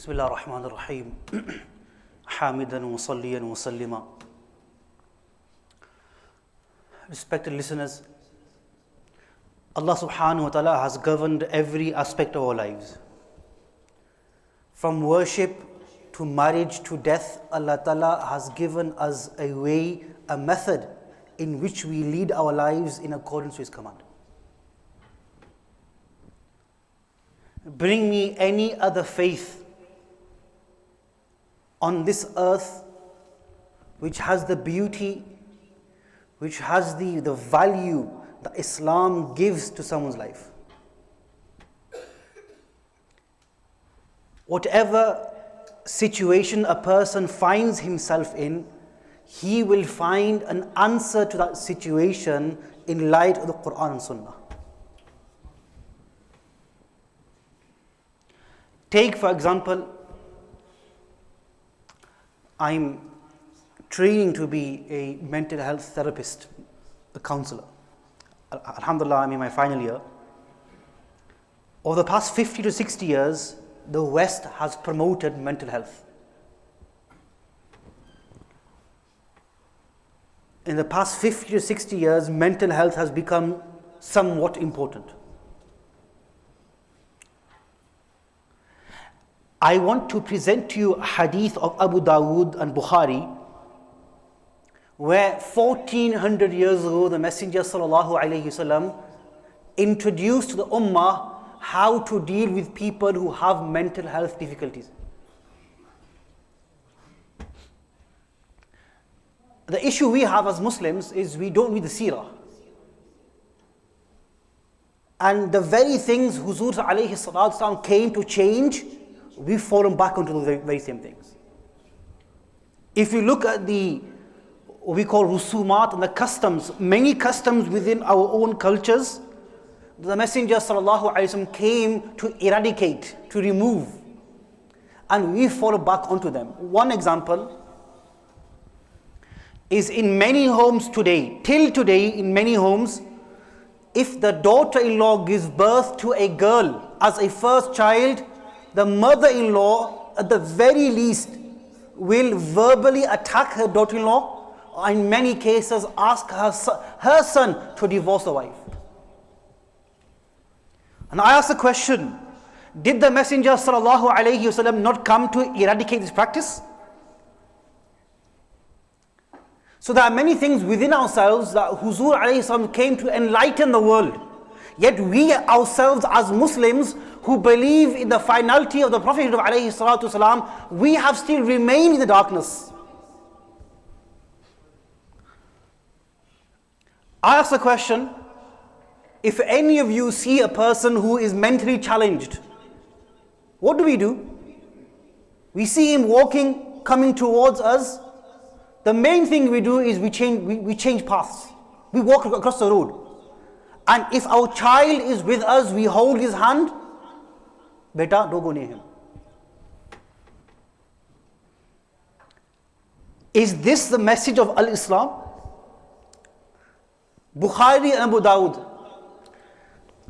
بسم الله الرحمن الرحيم حامدا وصليا وسلما. Respected listeners, Allah subhanahu wa ta'ala has governed every aspect of our lives. From worship to marriage to death, Allah ta'ala has given us a way, a method in which we lead our lives in accordance with His command. Bring me any other faith on this earth which has the beauty, which has the value that Islam gives to someone's life. Whatever situation a person finds himself in, he will find an answer to that situation in light of the Quran and Sunnah. Take, for example, I'm training to be a mental health therapist, a counselor. Alhamdulillah, I'm in my final year. Over the past 50 to 60 years, the West has promoted mental health. In the past 50 to 60 years, mental health has become somewhat important. I want to present to you a hadith of Abu Dawood and Bukhari, where 1400 years ago the Messenger sallallahu alaihi wasallam introduced to the Ummah how to deal with people who have mental health difficulties. The issue we have as Muslims is we don't read the seerah. And the very things Huzur alayhi salatu wasalam came to change, we've fallen back onto the very same things. If you look at what we call rusumat and the customs, many customs within our own cultures, the Messenger sallallahu alaihi wasallam came to eradicate, to remove, and we fall back onto them. One example is in many homes today, till today in many homes, if the daughter-in-law gives birth to a girl as a first child, the mother-in-law at the very least will verbally attack her daughter-in-law, or in many cases ask her son to divorce the wife. And I ask the question, did the Messenger sallallahu alaihi wasallam not come to eradicate this practice? So there are many things within ourselves that Huzur alayhi salam came to enlighten the world. Yet we ourselves as Muslims who believe in the finality of the Prophet alayhi salatu wasalam, we have still remained in the darkness. I ask the question, if any of you see a person who is mentally challenged, what do? We see him walking, coming towards us. The main thing we do is we change paths. We walk across the road. And if our child is with us, we hold his hand. Beta, don't go near him. Is this the message of Al-Islam? Bukhari and Abu Dawud.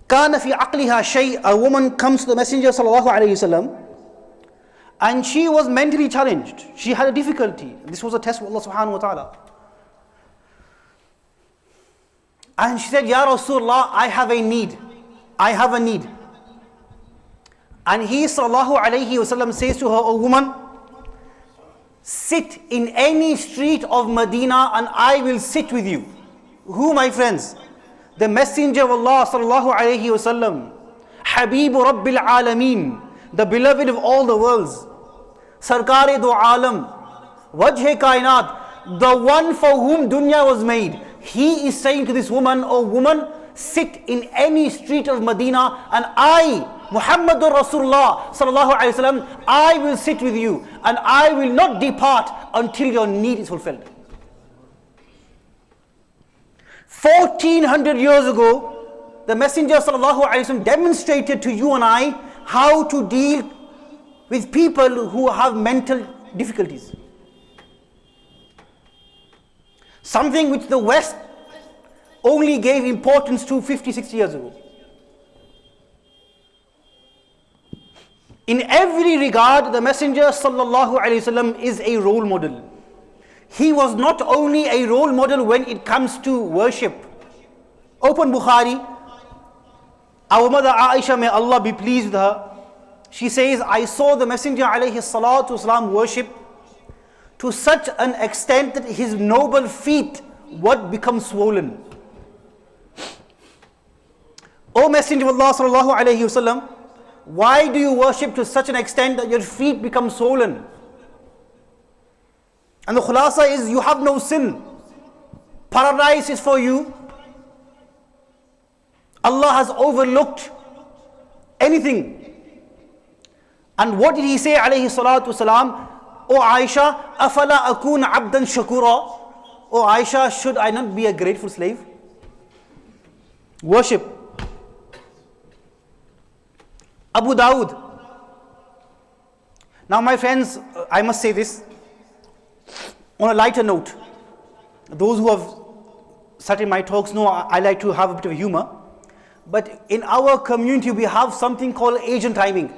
كان في عقلها شيء. A woman comes to the Messenger sallallahu alaihi wasallam, and she was mentally challenged. She had a difficulty. This was a test of Allah subhanahu wa ta'ala. And she said, Ya Rasulullah, I have a need. And he sallallahu alayhi wasallam says to her, O woman, sit in any street of Medina and I will sit with you. Who, my friends? The Messenger of Allah sallallahu alayhi wasallam, Habibu Rabbil Alameen, the beloved of all the worlds, Sarkar do Alam, Wajhe Kainat, the one for whom dunya was made. He is saying to this woman, O woman, sit in any street of Medina and I, Muhammadur Rasulullah sallallahu alaihi wasallam, I will sit with you and I will not depart until your need is fulfilled. 1400 years ago, the Messenger sallallahu alaihi wasallam demonstrated to you and I how to deal with people who have mental difficulties. Something which the West only gave importance to 50, 60 years ago. In every regard, the Messenger sallallahu alaihi wasallam is a role model. He was not only a role model when it comes to worship. Open Bukhari. Our mother Aisha, may Allah be pleased with her, she says, I saw the Messenger alayhi salatu wasalam worship to such an extent that his noble feet would become swollen. O Messenger of Allah sallallahu alayhi wasallam, why do you worship to such an extent that your feet become swollen? And the khulasa is, you have no sin. Paradise is for you. Allah has overlooked anything. And what did he say alayhi salatu wasalam? O Aisha, afala akun abdan shakura. O Aisha, should I not be a grateful slave? Worship. Abu Dawud. Now my friends, I must say this on a lighter note. Those who have sat in my talks know I like to have a bit of humor. But in our community we have something called Asian timing.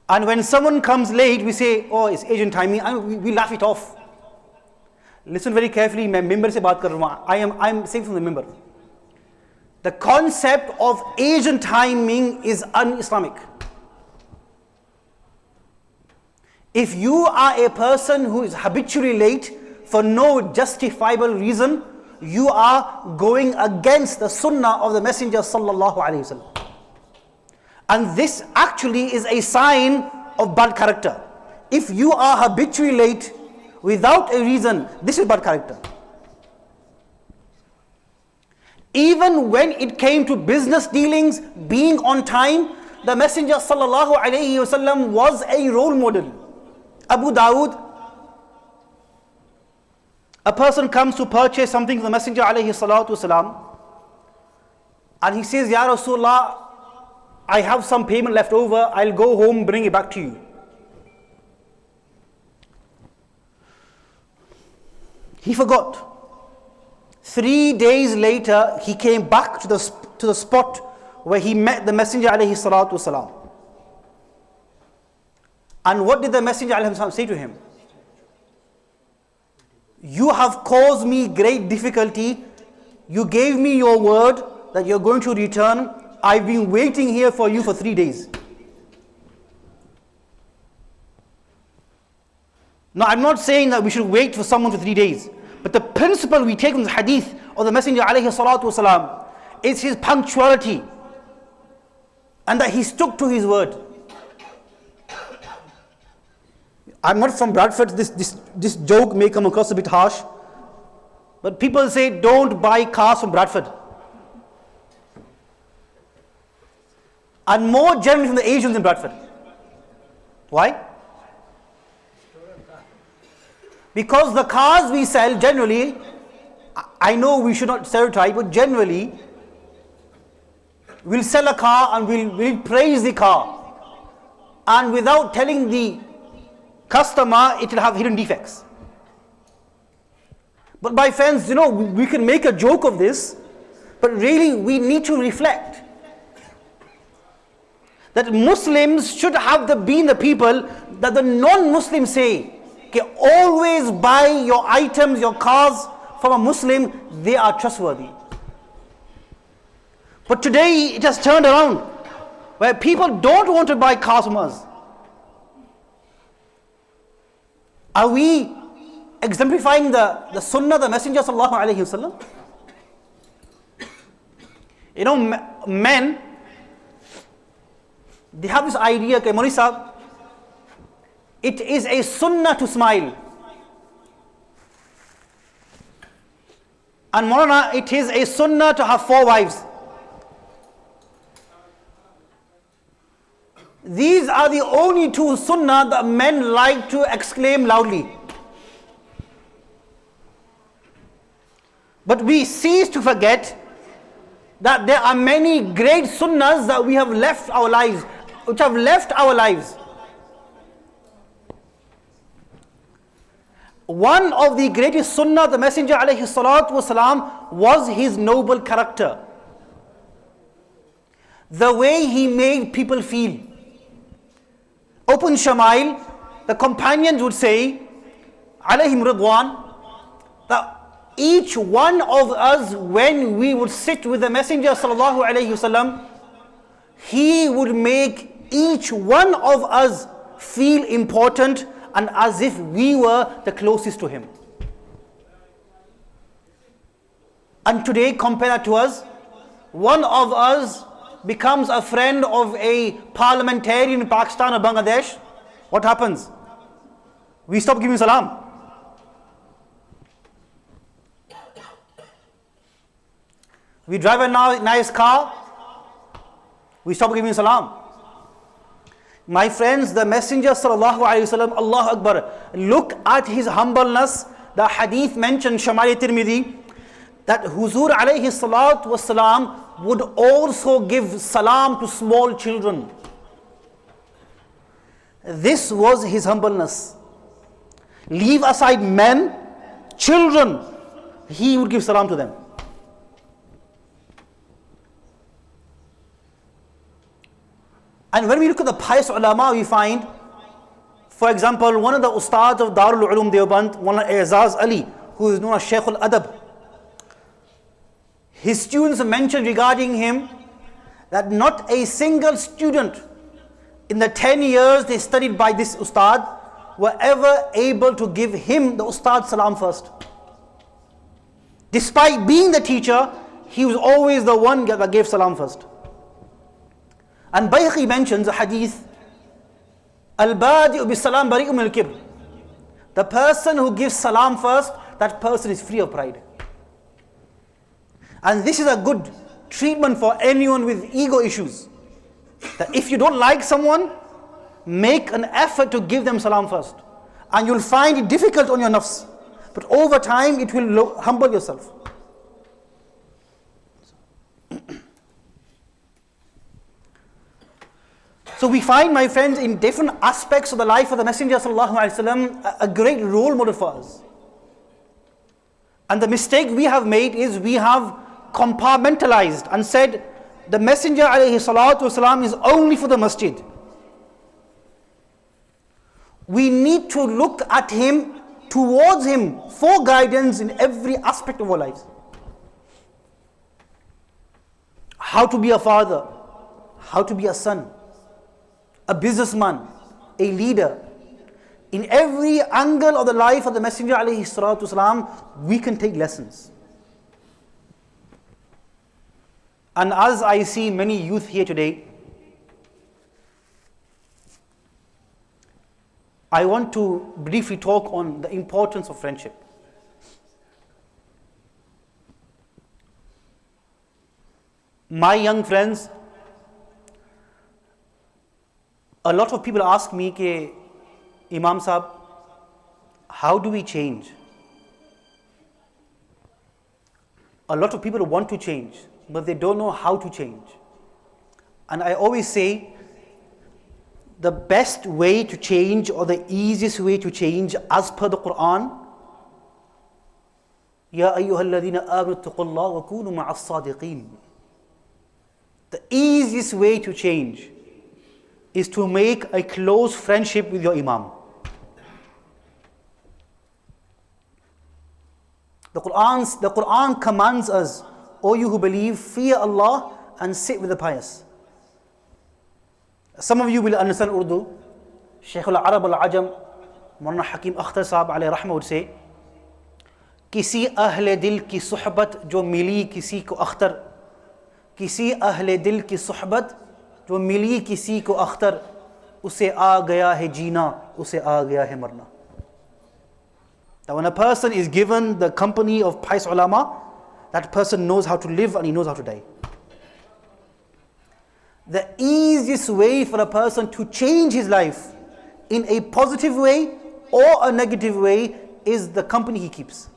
And when someone comes late, we say, oh, it's Asian timing, and we laugh it off. Listen very carefully, मैं member से बात कर रहा हूँ. I am saying from the member. The concept of Asian timing is un-Islamic. If you are a person who is habitually late for no justifiable reason, you are going against the sunnah of the Messenger sallallahu alaihi wasallam. And this actually is a sign of bad character. If you are habitually late without a reason, this is bad character. Even when it came to business dealings, being on time, the Messenger sallallahu alaihi wasallam was a role model. Abu Dawud, a person comes to purchase something from the Messenger alayhi salatu wasalam, and he says, Ya Rasulullah, I have some payment left over, I'll go home, bring it back to you. He forgot. 3 days later, he came back to the spot where he met the Messenger alayhi salatu wasalam. And what did the Messenger alayhi salatu wasalam say to him? You have caused me great difficulty. You gave me your word that you're going to return. I've been waiting here for you for 3 days. Now, I'm not saying that we should wait for someone for 3 days. But the principle we take from the hadith of the Messenger alayhi salatu wasalam is his punctuality. And that he stuck to his word. I'm not from Bradford, this joke may come across a bit harsh. But people say, don't buy cars from Bradford. And more generally from the Asians in Bradford. Why? Because the cars we sell generally, I know we should not stereotype, but generally, we'll sell a car and we'll praise the car. And without telling the customer, it will have hidden defects. But my friends, we can make a joke of this, but really we need to reflect that Muslims should have been the people that the non-Muslims say, okay, always buy your items, your cars from a Muslim, they are trustworthy. But today it has turned around, where people don't want to buy cars from us. Are we exemplifying the sunnah, the Messenger sallallahu alaihi wasallam? Men, they have this idea, okay, Maulvi Sahib, it is a sunnah to smile. And Maulana, it is a sunnah to have 4 wives. These are the only 2 sunnah that men like to exclaim loudly. But we cease to forget that there are many great sunnahs that we have left our lives, which have left our lives. One of the greatest sunnah, the Messenger alayhi salatu wasalam, was his noble character. the way he made people feel. Open Shama'il, the companions would say, alayhim ridwan, that each one of us, when we would sit with the Messenger sallallahu alayhi wasallam, he would make each one of us feel important and as if we were the closest to him. And today, compare that to us. One of us becomes a friend of a parliamentarian in Pakistan or Bangladesh. What happens? We stop giving salam. We drive a nice car, we stop giving salam. My friends, the Messenger sallallahu alayhi wasallam, Allahu Akbar, look at his humbleness. The hadith mentioned, Shama'il Tirmidhi, that Huzur alayhi salatu wasalam would also give salam to small children. This was his humbleness. Leave aside men, children, he would give salam to them. And when we look at the pious ulama, we find, for example, one of the ustads of Darul Ulum Deoband, one Azaz Ali, who is known as Shaykh al-Adab. His students mentioned regarding him that not a single student in the 10 years they studied by this ustad were ever able to give him, the ustad, salam first. Despite being the teacher, he was always the one that gave salam first. And Bayhaqi mentions a hadith, Al-Badi'u bis-salam bari'u min al-kibr. The person who gives salam first, that person is free of pride. And this is a good treatment for anyone with ego issues. That if you don't like someone, make an effort to give them salam first. And you'll find it difficult on your nafs. But over time, it will humble yourself. So we find, my friends, in different aspects of the life of the Messenger sallallahu alaihi wasallam, a great role model for us. And the mistake we have made is we have compartmentalized and said the Messenger alayhi salatu wasalam is only for the masjid. We need to look at him, towards him, for guidance in every aspect of our lives. How to be a father, how to be a son, a businessman, a leader. In every angle of the life of the Messenger alayhi salatu wasalam, we can take lessons. And as I see many youth here today, I want to briefly talk on the importance of friendship. My young friends, a lot of people ask me, ke, Imam Sahab, how do we change? A lot of people want to change, but they don't know how to change. And I always say, the best way to change, or the easiest way to change, as per the Quran, Ya ayyuhalladhina amanu taqullaha wa kunu ma'as sadiqeen. The easiest way to change is to make a close friendship with your Imam. The Quran commands us, O you who believe, fear Allah and sit with the pious. Some of you will understand Urdu. Shaykh al-Arab al-Ajam, Maulana Hakim Akhtar Sahab alayhi rahmah would say, किसी अहले दिल की सुहबत जो मिली किसी को अख्तर, किसी अहले दिल की सुहबत जो मिली किसी को अख्तर, उसे आ गया है जीना, उसे आ गया है मरना. That when a person is given the company of pious ulama, that person knows how to live and he knows how to die. The easiest way for a person to change his life in a positive way or a negative way is the company he keeps.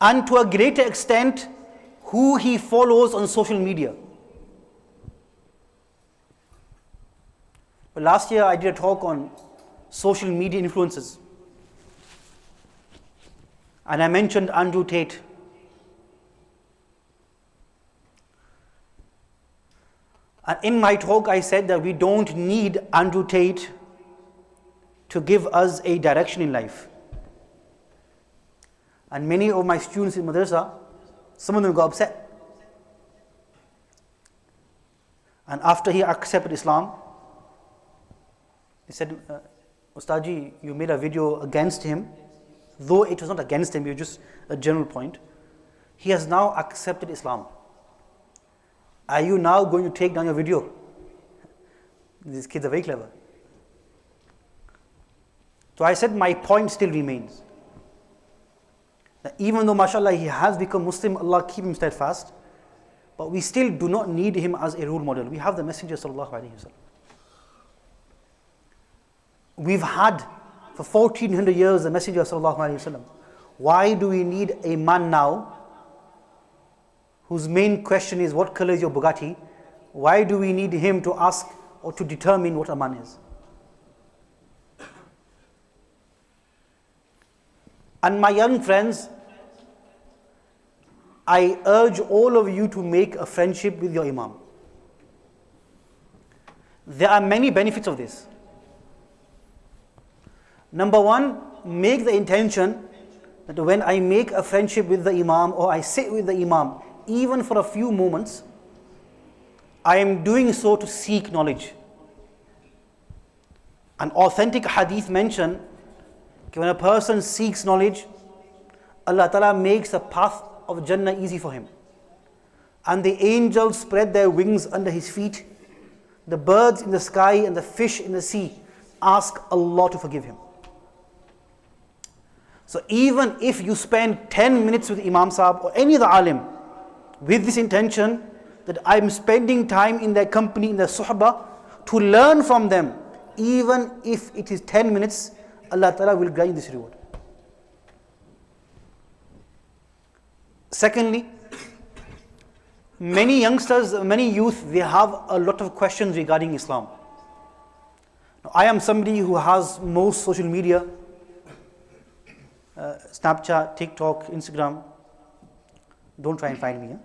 And to a greater extent, who he follows on social media. But last year I did a talk on social media influences. And I mentioned Andrew Tate. And in my talk, I said that we don't need Andrew Tate to give us a direction in life. And many of my students in madrasa, some of them got upset. And after he accepted Islam, he said, Ustadji, you made a video against him, though it was not against him, it was just a general point. He has now accepted Islam. Are you now going to take down your video? These kids are very clever. So I said my point still remains. That even though, mashallah, he has become Muslim, Allah keep him steadfast, but we still do not need him as a role model. We have the Messenger sallallahu alaihi wasallam. We've had for 1400 years the Messenger sallallahu alaihi wasallam. Why do we need a man now whose main question is, what color is your Bugatti? Why do we need him to ask or to determine what a man is? And my young friends, I urge all of you to make a friendship with your Imam. There are many benefits of this. Number one, make the intention that when I make a friendship with the Imam or I sit with the Imam, even for a few moments, I am doing so to seek knowledge. An authentic hadith mention, when a person seeks knowledge, Allah Ta'ala makes the path of Jannah easy for him. And the angels spread their wings under his feet. The birds in the sky and the fish in the sea ask Allah to forgive him. So even if you spend 10 minutes with Imam Sahib or any other alim with this intention that I'm spending time in their company, in their suhbah, to learn from them, even if it is 10 minutes, Allah Ta'ala will grant you this reward. Secondly, many youngsters, many youth, they have a lot of questions regarding Islam. Now, I am somebody who has most social media, Snapchat, TikTok, Instagram. Don't try and find me.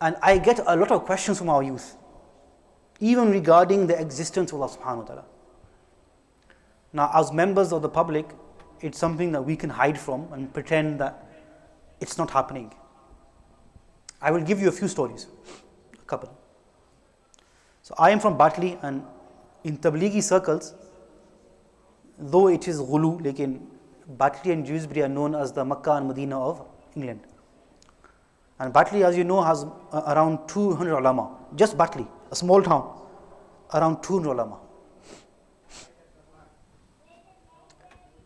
And I get a lot of questions from our youth, even regarding the existence of Allah subhanahu wa ta'ala. Now, as members of the public, it's something that we can hide from and pretend that it's not happening. I will give you a few stories, a couple. So I am from Batley, and in Tablighi circles, though it is Ghulu, lekin Batley and Dewsbury are known as the Makkah and Medina of England. And Batley, as you know, has around 200 ulama. Just Batley, a small town, around 200 ulama.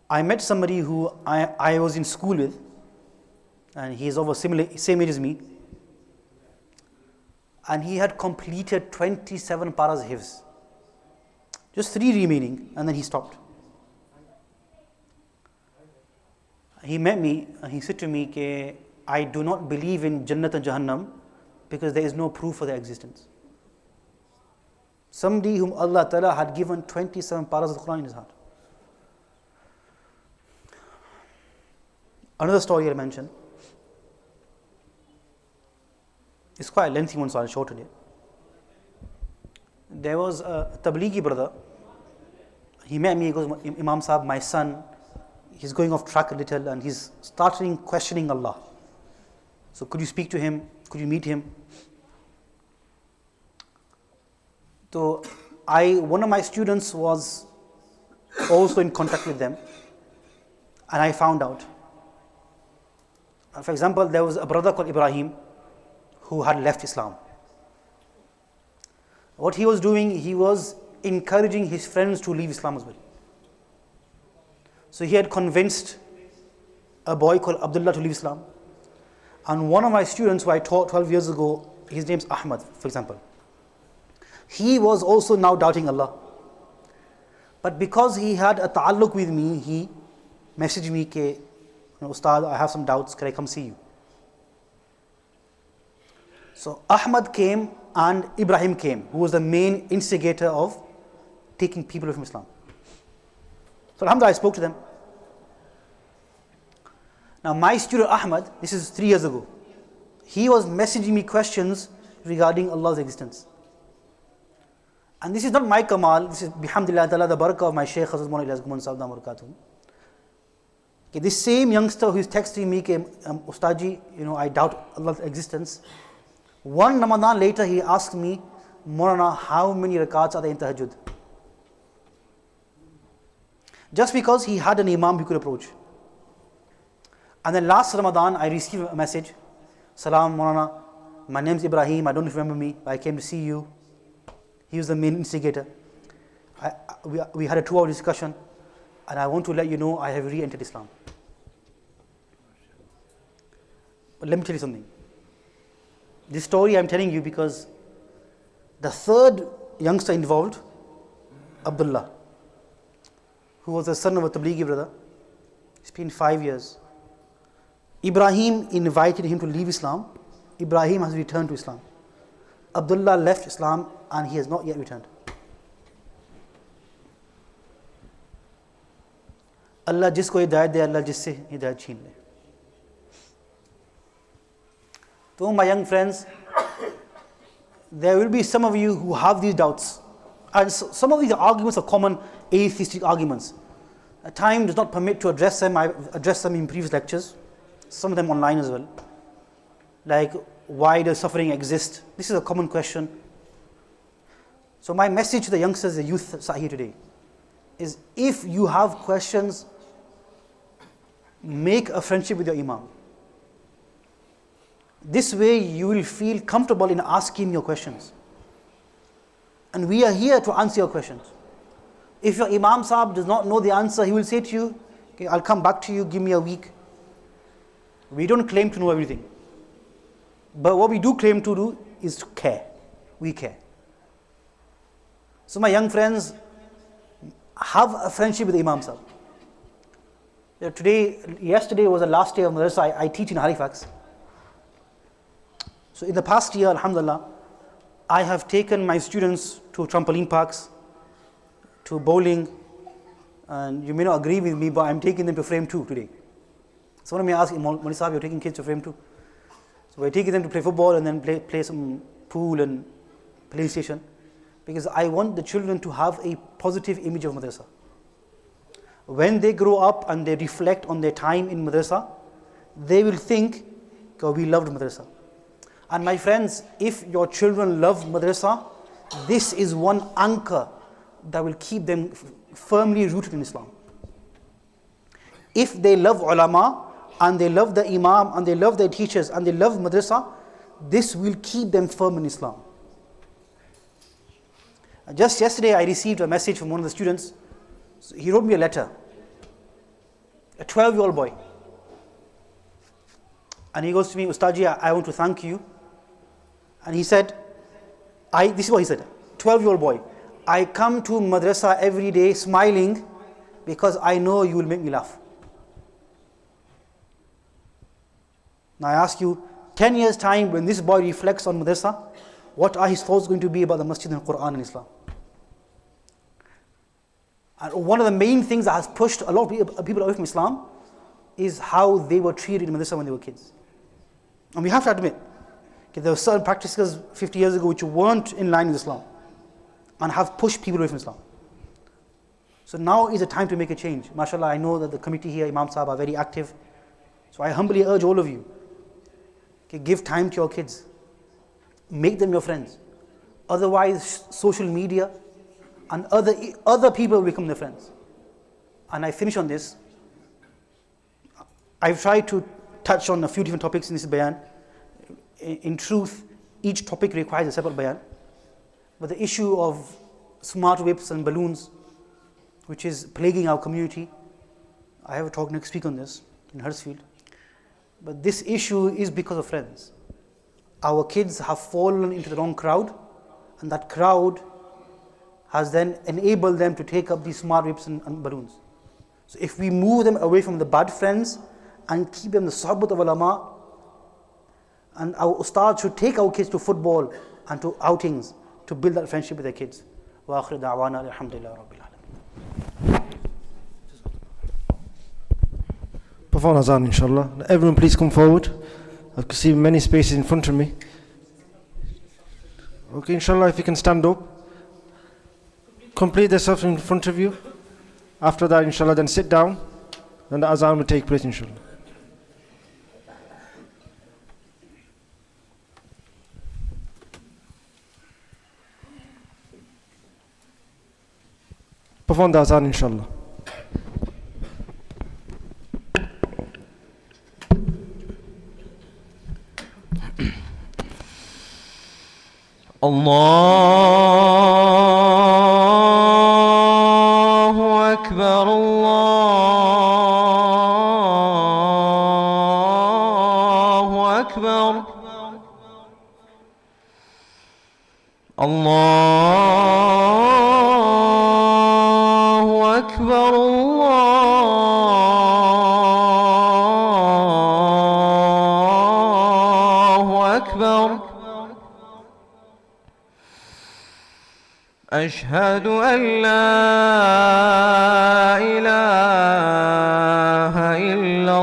I met somebody who I was in school with, and he is of a same age as me, and he had completed 27 paras hifz. Just 3 remaining, and then he stopped. He met me and he said to me, Ke, I do not believe in Jannat and Jahannam because there is no proof for their existence. Somebody whom Allah Ta'ala had given 27 paras of the Quran in his heart. Another story I'll mention. It's quite a lengthy one, so I'll shorten it. There was a Tablighi brother. He met me, he goes, Imam Sahib, my son, he's going off track a little and he's starting questioning Allah. So could you speak to him? Could you meet him? So one of my students was also in contact with them, and I found out. For example, there was a brother called Ibrahim who had left Islam. What he was doing, he was encouraging his friends to leave Islam as well. So he had convinced a boy called Abdullah to leave Islam. And one of my students who I taught 12 years ago, his name's Ahmad, for example. He was also now doubting Allah. But because he had a ta'alluq with me, he messaged me, Ke, Ustad, I have some doubts, can I come see you? So Ahmad came and Ibrahim came, who was the main instigator of taking people away from Islam. So alhamdulillah, I spoke to them. Now my student Ahmad, this is 3 years ago, he was messaging me questions regarding Allah's existence. And this is not my kamal, this is bihamdillah ta'ala, the barakah of my Shaykh Hazrat Maulana Ilyas Guman Sahib Dhamma Barakatuh. Okay, this same youngster who is texting me, Ustaji, I doubt Allah's existence. One Ramadan later, he asked me, Maulana, how many rakats are there in tahajjud? Just because he had an imam he could approach. And then last Ramadan, I received a message, Salam Maulana, my name is Ibrahim, I don't remember me, I came to see you. He was the main instigator. We had a 2-hour discussion, and I want to let you know I have re-entered Islam. But let me tell you something. This story I'm telling you because the third youngster involved, Abdullah, who was the son of a Tablighi brother, it's been 5 years. Ibrahim invited him to leave Islam. Ibrahim has returned to Islam. Abdullah left Islam and he has not yet returned. Allah jisko hidayat de, Allah jisse hidayat chheen le. So my young friends, there will be some of you who have these doubts. And some of these arguments are common atheistic arguments. Time does not permit to address them. I addressed them in previous lectures, some of them online as well. Like, why does suffering exist? This is a common question. So my message to the youngsters, the youth sat here today, is if you have questions, make a friendship with your imam. This way you will feel comfortable in asking your questions. And we are here to answer your questions. If your imam sahab does not know the answer, he will say to you, okay, I'll come back to you, give me a week. We don't claim to know everything. But what we do claim to do is to care. We care. So my young friends, have a friendship with Imam Sahib. Yesterday was the last day of madrasa. I teach in Halifax. So in the past year, alhamdulillah, I have taken my students to trampoline parks, to bowling, and you may not agree with me, but I'm taking them to frame 2 today. Someone may ask, Maulana Sahib, you're taking kids to frame 2? So we're taking them to play football and then play some pool and PlayStation, because I want the children to have a positive image of madrasa. When they grow up and they reflect on their time in madrasa, they will think, oh, we loved madrasa. And my friends, if your children love madrasa, this is one anchor that will keep them firmly rooted in Islam. If they love ulama, and they love the imam, and they love their teachers, and they love madrasa, this will keep them firm in Islam. Just yesterday I received a message from one of the students. So he wrote me a letter, a 12-year-old boy. And he goes to me, Ustaji, I want to thank you. And he said, this is what he said, 12-year-old boy, I come to madrasa every day smiling because I know you will make me laugh. Now I ask you, 10 years time when this boy reflects on madrasa, what are his thoughts going to be about the masjid and Quran and Islam? And one of the main things that has pushed a lot of people away from Islam is how they were treated in madrasa when they were kids. And we have to admit, there were certain practices 50 years ago which weren't in line with Islam and have pushed people away from Islam. So now is the time to make a change. MashaAllah, I know that the committee here, Imam Sahib, are very active. So I humbly urge all of you, give time to your kids. Make them your friends. Otherwise, social media and other people will become their friends. And I finish on this. I've tried to touch on a few different topics in this bayan. In truth, each topic requires a separate bayan. But the issue of smart whips and balloons, which is plaguing our community, I have a talk next week on this in Huddersfield. But this issue is because of friends. Our kids have fallen into the wrong crowd, and that crowd has then enabled them to take up these smart whips and balloons. So if we move them away from the bad friends and keep them the sohbat of ulama, and our ustad should take our kids to football and to outings to build that friendship with their kids. Wa akhir da'wana alhamdulillah rabbil alamin. Perform azan, inshallah. Everyone please come forward. I can see many spaces in front of me. Okay, inshallah, if you can stand up, complete the stuff in front of you. After that, inshallah, then sit down, then the azan will take place, inshallah. Perform the azan, inshallah. الله أكبر الله أكبر الله أكبر الله أكبر أشهد أن لا إله إلا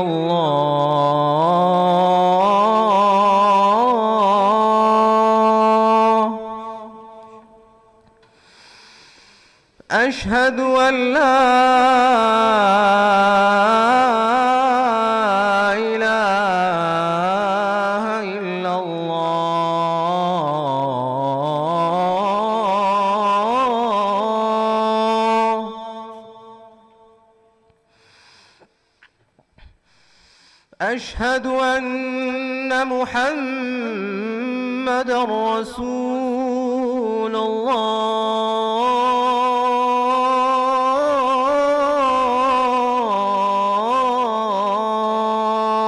الله أشهد أن لا إله إلا الله أشهد أن محمدًا رسول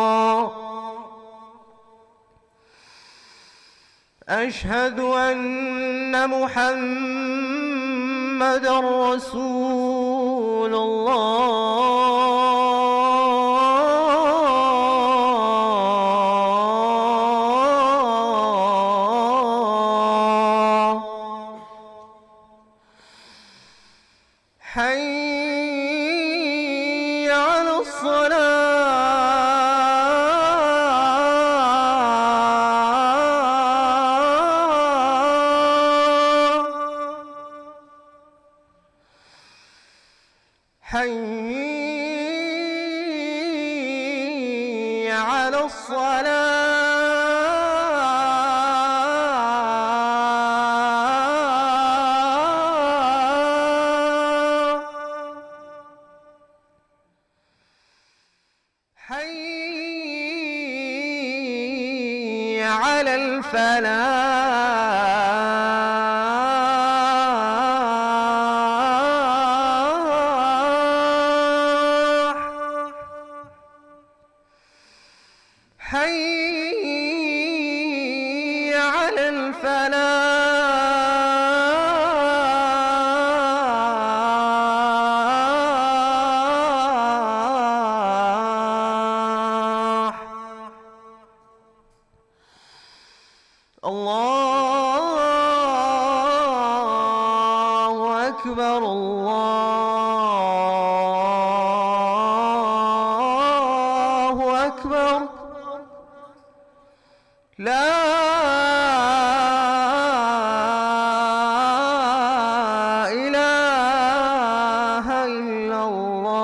الله أشهد أن محمدًا رسول الله حي على الصلاة حي على الصلاة حي على الفلاح حي على الفلاح الله أكبر الله أكبر لا إله إلا الله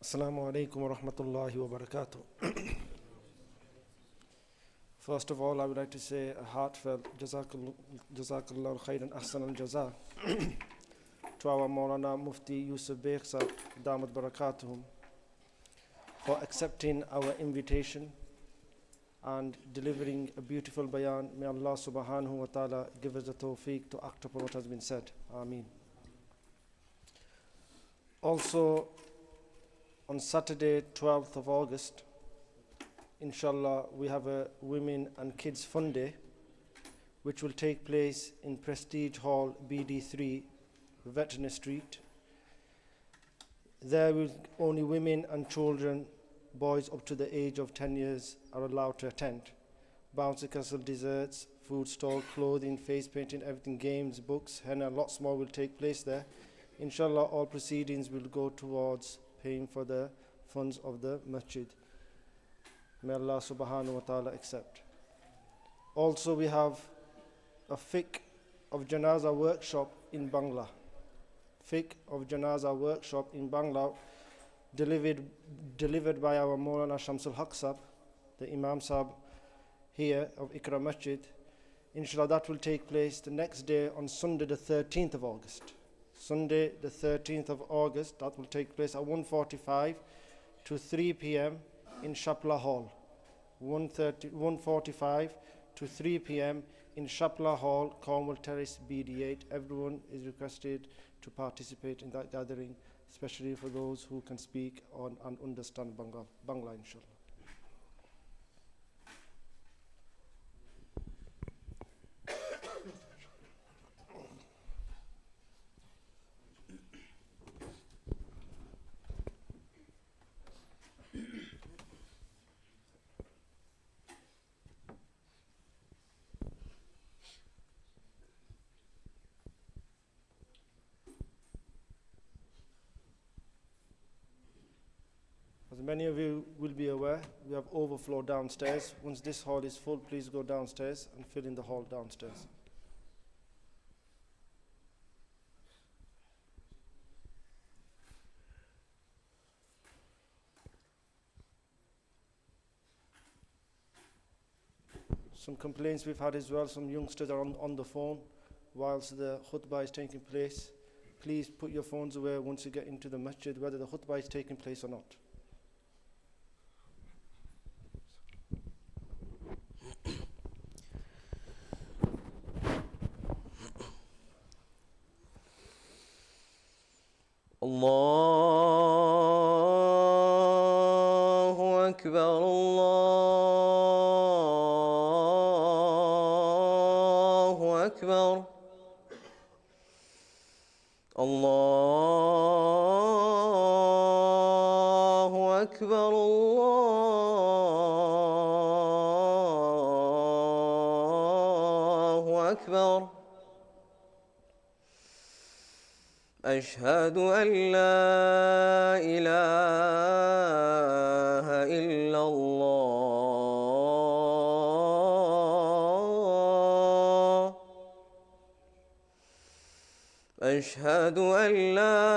Assalamu alaikum wa rahmatullahi wa barakatuh. First of all, I would like to say a heartfelt Jazakallah khairan ahsan al-jaza to our Maulana Mufti Yusuf Baig Sahib, Damat Barakatuhum, for accepting our invitation and delivering a beautiful bayan. May Allah subhanahu wa ta'ala give us the tawfiq to act upon what has been said. Ameen. Also, on Saturday, 12th of August, inshallah, we have a Women and Kids Fun Day, which will take place in Prestige Hall, BD3, Veterinary Street. There will only women and children, boys up to the age of 10 years are allowed to attend. Bouncy castle, desserts, food stall, clothing, face painting, everything, games, books, henna, lots more will take place there. Inshallah, all proceedings will go towards paying for the funds of the masjid. May Allah subhanahu wa ta'ala accept. Also, we have a fiqh of Janaza workshop in Bangla. Fiqh of Janaza workshop in Bangla, delivered by our Maulana Shamsul Haq Sahib, the Imam Sahib here of Iqra Masjid. Inshallah, that will take place the next day on Sunday the 13th of August. Sunday the 13th of August, that will take place at 1:45 to 3 p.m. in Shapla Hall. 1:45 to 3 p.m. in Shapla Hall, Cornwall Terrace, BD8. Everyone is requested to participate in that gathering, especially for those who can speak on and understand Bangla, inshallah. As many of you will be aware, we have overflow downstairs. Once this hall is full, please go downstairs and fill in the hall downstairs. Some complaints we've had as well, some youngsters are on the phone whilst the khutbah is taking place. Please put your phones away once you get into the masjid, whether the khutbah is taking place or not. Allahu Akbar, Allahu Akbar, Allahu Akbar, Allahu Akbar. أشهد أن لا إله إلا الله أشهد أن لا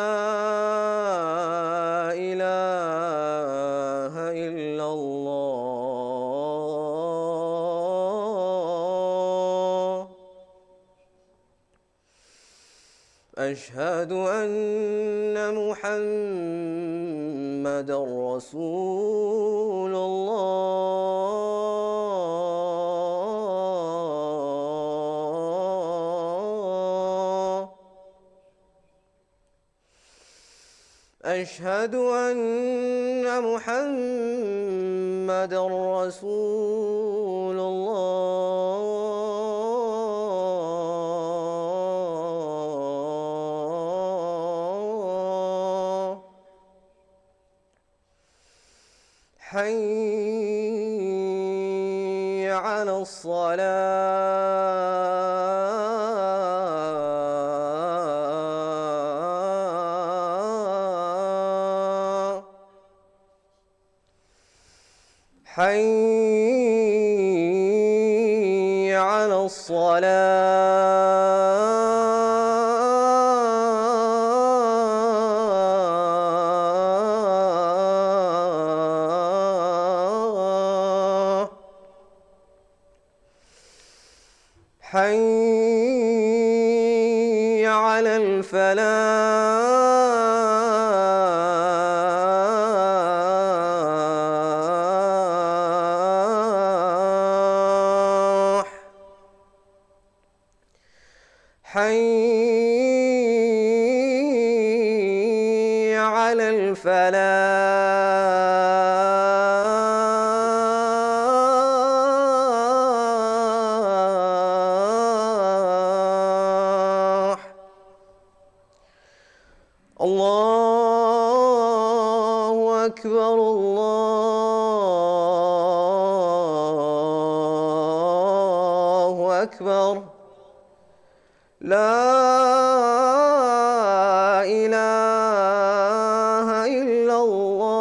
إله إلا الله أشهد أن محمدًا رسول الله أشهد أن محمدًا رسول الله حي على الصلاة حي على الصلاة حي على الفلاح حي على الفلاح الله أكبر الله أكبر لا إله إلا الله.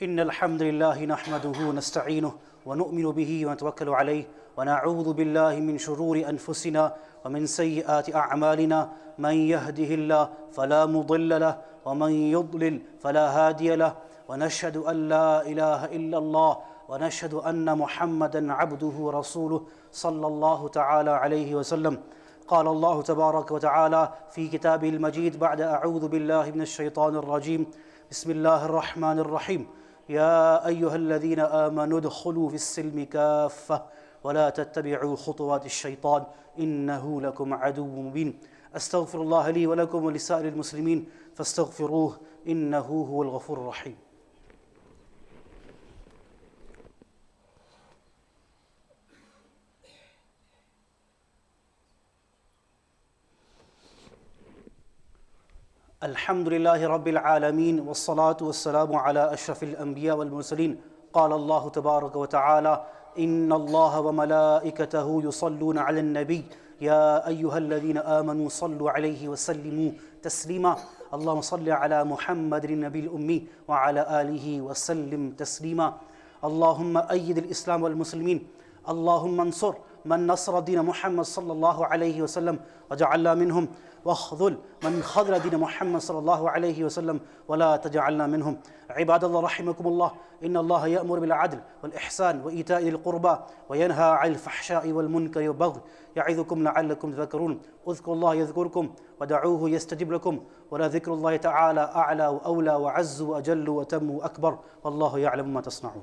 إن الحمد لله نحمده ونستعينه ونؤمن به ونتوكل عليه ونعوذ بالله من شرور أنفسنا ومن سيئات أعمالنا من يهده الله فلا مضل له ومن يضلل فلا هادي له ونشهد أن لا إله إلا الله ونشهد أن محمدا عبده ورسوله صلى الله تعالى عليه وسلم. قال الله تبارك وتعالى في كتابه المجيد بعد أعوذ بالله من الشيطان الرجيم بسم الله الرحمن الرحيم يا أيها الذين آمنوا ادخلوا في السلم كافة ولا تتبعوا خطوات الشيطان إنه لكم عدو مبين. أستغفر الله لي ولكم ولسائر المسلمين فاستغفروه إنه هو الغفور الرحيم. الحمد لله رب العالمين والصلاة والسلام على أشرف الأنبياء والمرسلين. قال الله تبارك وتعالى إن الله وملائكته يصلون على النبي يا أيها الذين آمنوا صلوا عليه وسلموا تسليما. اللهم صل على محمد النبي الأمي وعلى آله وسلم تسليما. اللهم أيد الإسلام والمسلمين. اللهم انصر من نصر دين محمد صلى الله عليه وسلم وجعلنا منهم واخذل من خذل دين محمد صلى الله عليه وسلم ولا تجعلنا منهم. عباد الله رحمكم الله، إن الله يأمر بالعدل والإحسان وإيتاء ذي القربى وينهى عن الفحشاء والمنكر والبغي يعظكم لعلكم تذكرون. اذكروا الله يذكركم ودعوه يستجب لكم ولذكر الله تعالى أعلى وأولى وعز وأجل وتم وأكبر والله يعلم ما تصنعون.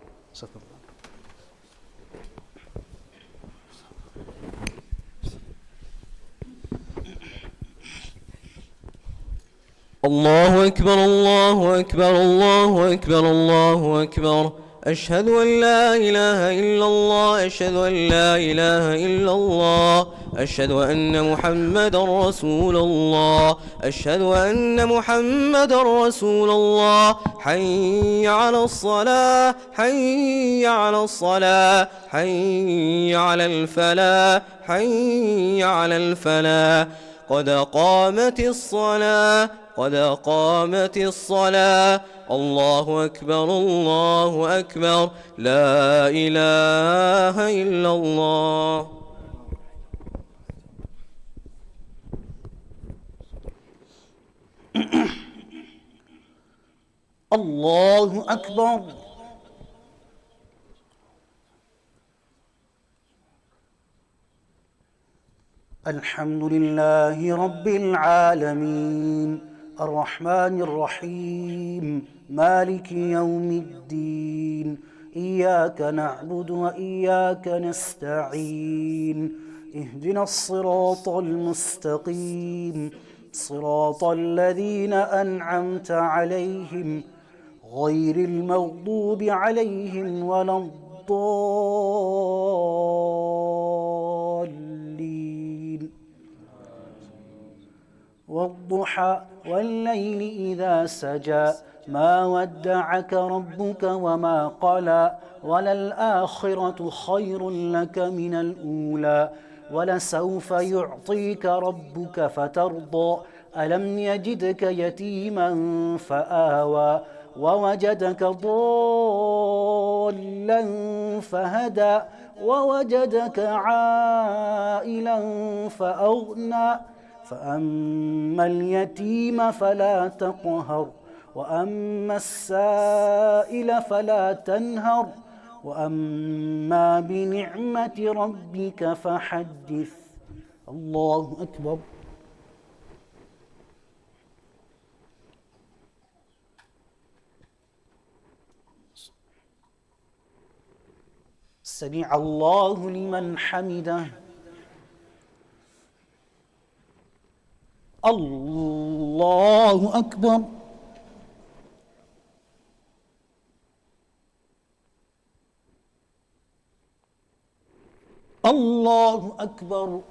الله أكبر الله أكبر الله أكبر الله أكبر. أشهد أن لا إله إلا الله أشهد أن لا إله إلا الله أشهد أن محمدا رسول الله أشهد أن محمدا رسول الله. حي على الصلاة حي على الصلاة حي على الفلاح حي على الفلاح. قد قامت الصلاة قد قامت الصلاة. الله أكبر الله أكبر لا إله إلا الله. الله أكبر. الحمد لله رب العالمين الرحمن الرحيم مالك يوم الدين إياك نعبد وإياك نستعين اهدنا الصراط المستقيم صراط الذين أنعمت عليهم غير المغضوب عليهم ولا الضالين. والضحى والليل إذا سجى ما ودعك ربك وما قلى وللآخرة خير لك من الأولى ولسوف يعطيك ربك فترضى ألم يجدك يتيما فآوى ووجدك ضالا فهدى ووجدك عائلا فأغنى فأما اليتيم فلا تقهر وأما السائل فلا تنهر وأما بنعمة ربك فحدث. الله أكبر. سمع الله لمن حمده. الله أكبر. الله أكبر.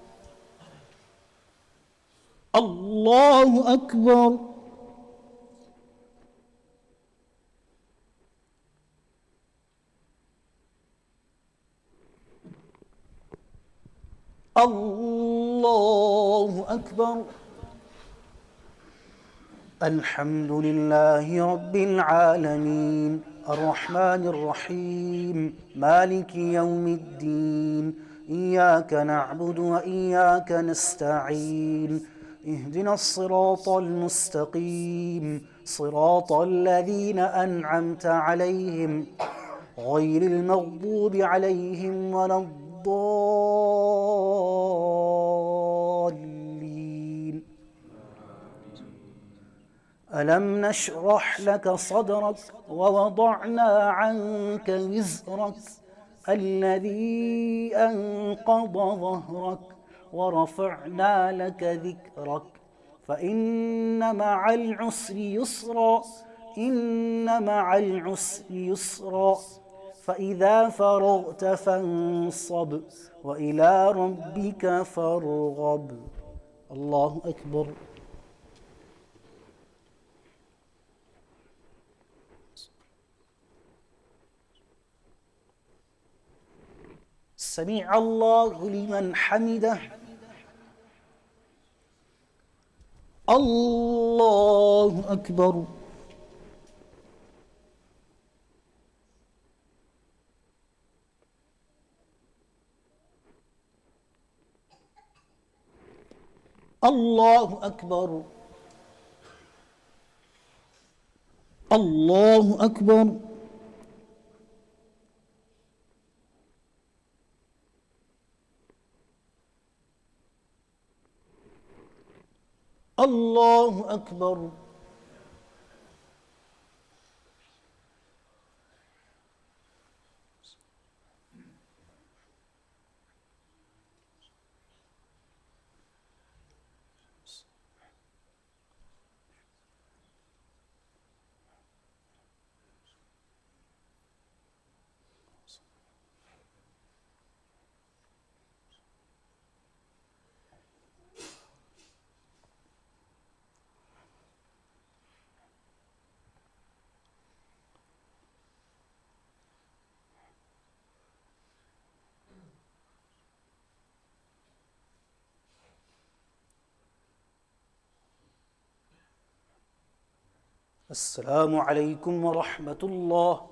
الله أكبر. الله أكبر. الحمد لله رب العالمين الرحمن الرحيم مالك يوم الدين إياك نعبد وإياك نستعين اهدنا الصراط المستقيم صراط الذين أنعمت عليهم غير المغضوب عليهم ولا الضالين. ألم نشرح لك صدرك ووضعنا عنك وزرك الذي أنقض ظهرك ورفعنا لك ذكرك فإن مع العسر يسرا إن مع العسر يسرا فإذا فرغت فانصب وإلى ربك فارغب. الله أكبر. سمع الله لمن حمده. الله أكبر. الله أكبر. الله أكبر. الله أكبر. السلام عليكم ورحمة الله.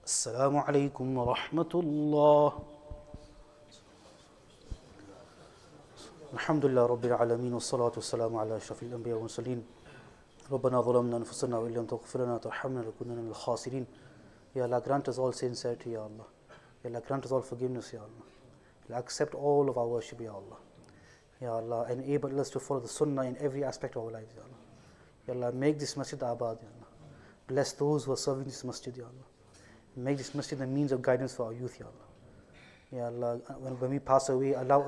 السلام عليكم ورحمة الله. الحمد لله رب العالمين والصلاة والسلام على أشرف الأنبياء والمرسلين. ربنا ظلمنا أنفسنا وإن لم تغفر لنا وترحمنا لنكونن من الخاسرين. Ya Allah, grant us all sincerity, Ya Allah. Ya Allah, grant us all forgiveness, Ya Allah. Ya Allah, accept all of our worship, Ya Allah. Ya Allah, enable us to follow the Sunnah in every aspect of our lives, Ya Allah. Ya Allah, make this masjid abad, Ya Allah. Bless those who are serving this masjid, Ya Allah. Make this masjid a means of guidance for our youth, Ya Allah. Ya Allah, when we pass away, allow